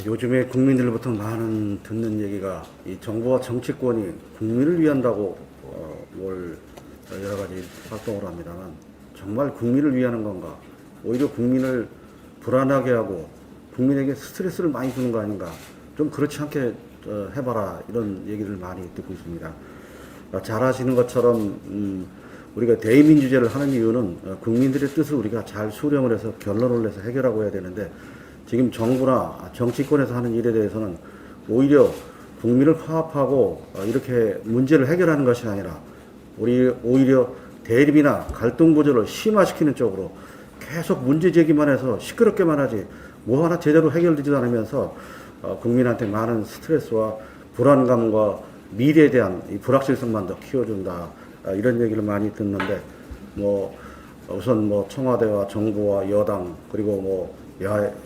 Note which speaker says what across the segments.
Speaker 1: 요즘에 국민들로부터 많은 듣는 얘기가 이 정부와 정치권이 국민을 위한다고 뭘 여러 가지 활동을 합니다만 정말 국민을 위하는 건가? 오히려 국민을 불안하게 하고 국민에게 스트레스를 많이 주는 거 아닌가? 좀 그렇지 않게 해봐라 이런 얘기를 많이 듣고 있습니다. 잘 아시는 것처럼 우리가 대의민주제를 하는 이유는 국민들의 뜻을 우리가 잘 수렴을 해서 결론을 내서 해결하고 해야 되는데 지금 정부나 정치권에서 하는 일에 대해서는 오히려 국민을 화합하고 이렇게 문제를 해결하는 것이 아니라 오히려 대립이나 갈등 구조를 심화시키는 쪽으로 계속 문제 제기만 해서 시끄럽게만 하지 뭐 하나 제대로 해결되지도 않으면서 국민한테 많은 스트레스와 불안감과 미래에 대한 이 불확실성만 더 키워준다 이런 얘기를 많이 듣는데 우선 청와대와 정부와 여당 그리고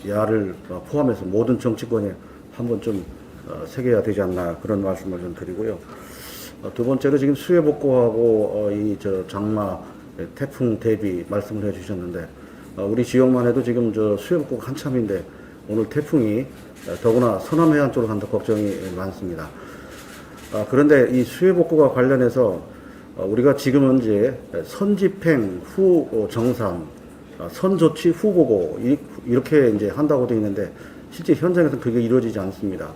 Speaker 1: 야를 포함해서 모든 정치권에 한번 좀 새겨야 되지 않나 그런 말씀을 좀 드리고요. 두 번째로 지금 수해 복구하고 장마 태풍 대비 말씀을 해주셨는데 우리 지역만 해도 지금 수해 복구가 한참인데 오늘 태풍이 더구나 서남 해안 쪽으로 간다 걱정이 많습니다. 그런데 이 수해 복구가 관련해서 우리가 지금은 이제 선집행 후 정산 선조치 후 보고 이렇게 이제 한다고 되어 있는데 실제 현장에서는 그게 이루어지지 않습니다.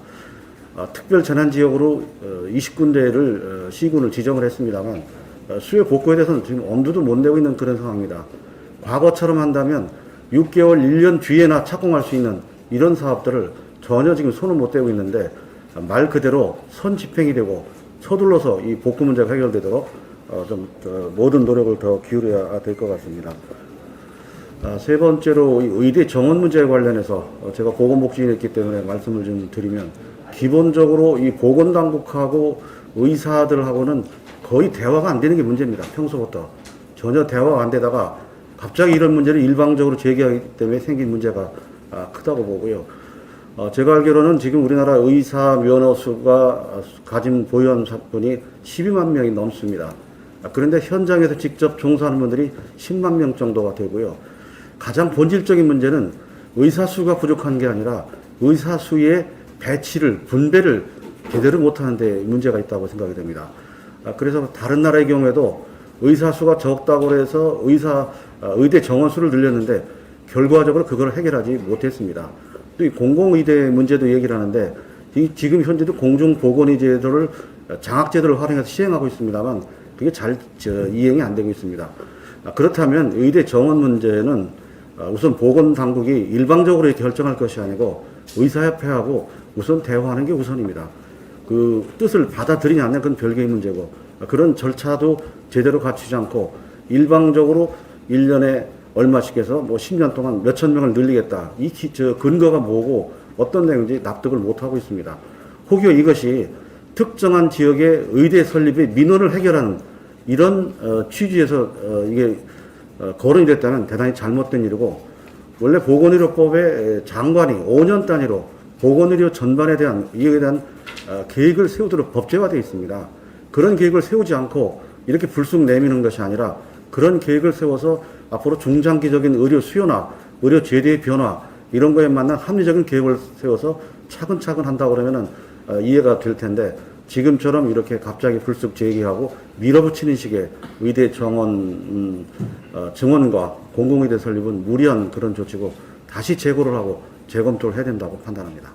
Speaker 1: 특별 재난 지역으로 20군데를 시군을 지정을 했습니다만 수해 복구에 대해서는 지금 엄두도 못 내고 있는 그런 상황입니다. 과거처럼 한다면 6개월, 1년 뒤에나 착공할 수 있는 이런 사업들을 전혀 지금 손을 못 대고 있는데 말 그대로 선집행이 되고 서둘러서 이 복구 문제가 해결되도록 모든 노력을 더 기울여야 될 것 같습니다. 세 번째로 의대 정원 문제에 관련해서 제가 보건복지인이었기 때문에 말씀을 좀 드리면 기본적으로 이 보건당국하고 의사들하고는 거의 대화가 안 되는 게 문제입니다. 평소부터 전혀 대화가 안 되다가 갑자기 이런 문제를 일방적으로 제기하기 때문에 생긴 문제가 크다고 보고요. 제가 알기로는 지금 우리나라 의사 면허수가 가진 보유원분이 12만 명이 넘습니다. 그런데 현장에서 직접 종사하는 분들이 10만 명 정도가 되고요. 가장 본질적인 문제는 의사 수가 부족한 게 아니라 의사 수의 분배를 제대로 못하는 데 문제가 있다고 생각이 됩니다. 그래서 다른 나라의 경우에도 의사 수가 적다고 해서 의대 정원 수를 늘렸는데 결과적으로 그걸 해결하지 못했습니다. 또 이 공공의대 문제도 얘기를 하는데 지금 현재도 공중보건의제도를 장학제도를 활용해서 시행하고 있습니다만 그게 잘 이행이 안 되고 있습니다. 그렇다면 의대 정원 문제는 우선 보건당국이 일방적으로 결정할 것이 아니고 의사협회하고 우선 대화하는 게 우선입니다. 그 뜻을 받아들이지 않는 건 별개의 문제고 그런 절차도 제대로 갖추지 않고 일방적으로 1년에 얼마씩 해서 10년 동안 몇천 명을 늘리겠다. 근거가 뭐고 어떤 내용인지 납득을 못하고 있습니다. 혹여 이것이 특정한 지역의 의대 설립의 민원을 해결하는 이런 취지에서 이게 거론이 됐다면 대단히 잘못된 일이고 원래 보건의료법의 장관이 5년 단위로 보건의료 전반에 대한 이에 대한 계획을 세우도록 법제화되어 있습니다. 그런 계획을 세우지 않고 이렇게 불쑥 내미는 것이 아니라 그런 계획을 세워서 앞으로 중장기적인 의료 수요나 의료 제도의 변화 이런 거에 맞는 합리적인 계획을 세워서 차근차근 한다고 그러면은 이해가 될 텐데 지금처럼 이렇게 갑자기 불쑥 제기하고 밀어붙이는 식의 의대 정원 증원과 공공의대 설립은 무리한 그런 조치고 다시 재고를 하고 재검토를 해야 된다고 판단합니다.